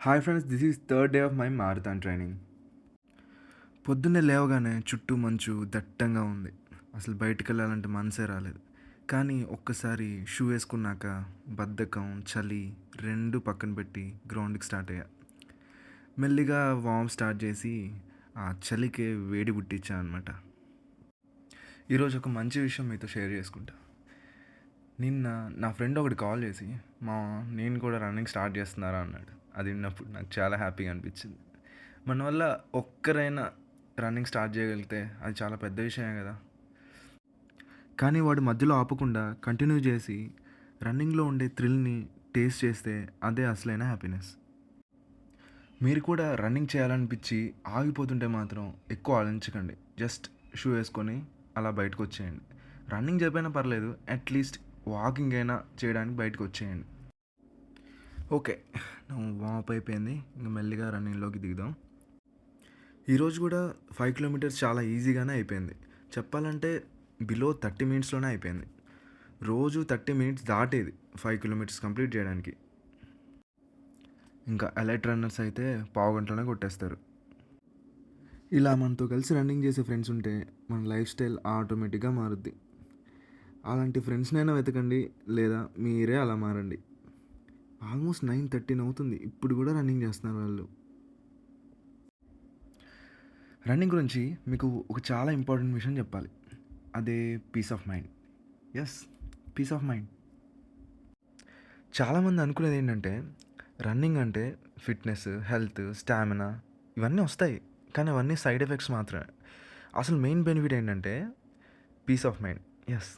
Hi friends, this is third day of my marathon training. పొద్దున్నే లేవగానే చుట్టూ మంచు దట్టంగా ఉంది. అసలు బయటికి వెళ్ళాలంటే మనసే రాలేదు. కానీ ఒక్కసారి షూ వేసుకున్నాక బద్ధకం, చలి రెండు పక్కన పెట్టి గ్రౌండ్కి స్టార్ట్ అయ్యా. మెల్లిగా వార్మ్ స్టార్ట్ చేసి ఆ చలికే వేడి పుట్టించా అనమాట. ఈరోజు ఒక మంచి విషయం మీతో షేర్ చేసుకుంటా. నిన్న నా ఫ్రెండ్ ఒకటి కాల్ చేసి, నేను కూడా రన్నింగ్ స్టార్ట్ చేస్తున్నారా అన్నాడు. అది విన్నప్పుడు నాకు చాలా హ్యాపీగా అనిపించింది. మన వల్ల ఒక్కరైనా రన్నింగ్ స్టార్ట్ చేయగలిగితే అది చాలా పెద్ద విషయమే కదా. కానీ వాడు మధ్యలో ఆపకుండా కంటిన్యూ చేసి రన్నింగ్లో ఉండే థ్రిల్ని టేస్ట్ చేస్తే అదే అసలైన హ్యాపీనెస్. మీరు కూడా రన్నింగ్ చేయాలనిపించి ఆగిపోతుంటే మాత్రం ఎక్కువ ఆలోచించకండి. జస్ట్ షూ వేసుకొని అలా బయటకు వచ్చేయండి. రన్నింగ్ చెప్పైనా పర్లేదు, అట్లీస్ట్ వాకింగ్ అయినా చేయడానికి బయటకు వచ్చేయండి. ఓకే, నువ్వు వామప్ అయిపోయింది. ఇంక మెల్లిగా రన్నింగ్లోకి దిగుదాం. ఈరోజు కూడా 5 కిలోమీటర్స్ చాలా ఈజీగానే అయిపోయింది. చెప్పాలంటే బిలో 30 మినిట్స్లోనే అయిపోయింది. రోజు 30 మినిట్స్ దాటేది 5 కిలోమీటర్స్ కంప్లీట్ చేయడానికి. ఇంకా ఎలైట్ రన్నర్స్ అయితే పావు గంటలోనే కొట్టేస్తారు. ఇలా మనతో కలిసి రన్నింగ్ చేసే ఫ్రెండ్స్ ఉంటే మన లైఫ్ స్టైల్ ఆటోమేటిక్గా మారుద్ది. అలాంటి ఫ్రెండ్స్నైనా వెతకండి, లేదా మీరే అలా మారండి. ఆల్మోస్ట్ 9:13 అవుతుంది, ఇప్పుడు కూడా రన్నింగ్ చేస్తున్నారు వాళ్ళు. రన్నింగ్ గురించి మీకు ఒక చాలా ఇంపార్టెంట్ విషయం చెప్పాలి. అదే peace of mind. Yes, peace of mind. చాలామంది అనుకునేది ఏంటంటే రన్నింగ్ అంటే ఫిట్నెస్, హెల్త్, స్టామినా ఇవన్నీ వస్తాయి. కానీ అవన్నీ సైడ్ ఎఫెక్ట్స్ మాత్రమే. అసలు మెయిన్ బెనిఫిట్ ఏంటంటే పీస్ ఆఫ్ మైండ్. ఎస్,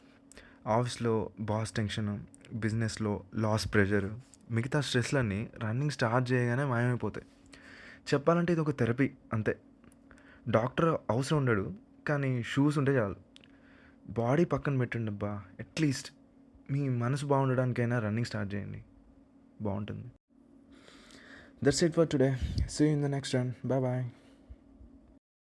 ఆఫీస్లో బాస్ టెన్షన్, బిజినెస్లో లాస్ ప్రెషర్, మిగతా స్ట్రెస్లన్నీ రన్నింగ్ స్టార్ట్ చేయగానే మాయమైపోతాయి. చెప్పాలంటే ఇది ఒక థెరపీ అంతే. డాక్టర్ అవసరం ఉండడు, కానీ షూస్ ఉంటే చాలు. బాడీ పక్కన పెట్టండి అబ్బా, అట్లీస్ట్ మీ మనసు బాగుండడానికైనా రన్నింగ్ స్టార్ట్ చేయండి, బాగుంటుంది. That's it for today. See you in the next run. Bye bye.